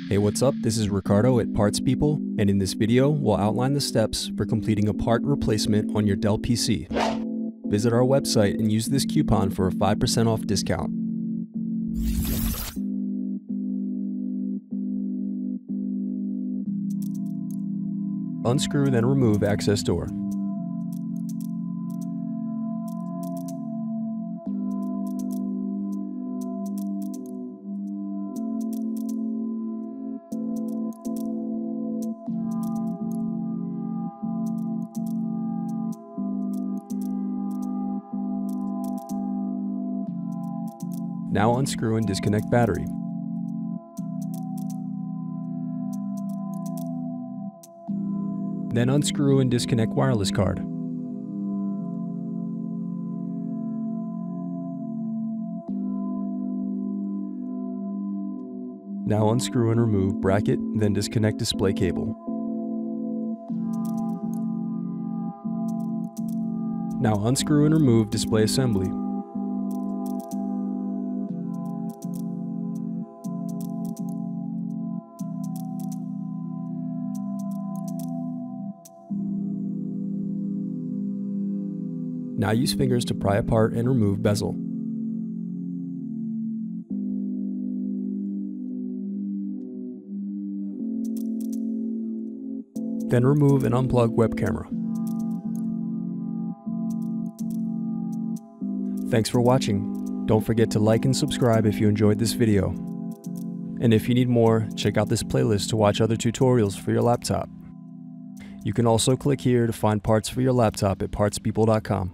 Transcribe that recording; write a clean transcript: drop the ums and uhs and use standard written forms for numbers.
Hey, what's up? This is Ricardo at Parts People, and in this video, we'll outline the steps for completing a part replacement on your Dell PC. Visit our website and use this coupon for a 5% off discount. Unscrew, then remove access door. Now unscrew and disconnect battery. Then unscrew and disconnect wireless card. Now unscrew and remove bracket, then disconnect display cable. Now unscrew and remove display assembly. Now use fingers to pry apart and remove bezel. Then remove and unplug web camera. Thanks for watching. Don't forget to like and subscribe if you enjoyed this video. And if you need more, check out this playlist to watch other tutorials for your laptop. You can also click here to find parts for your laptop at partspeople.com.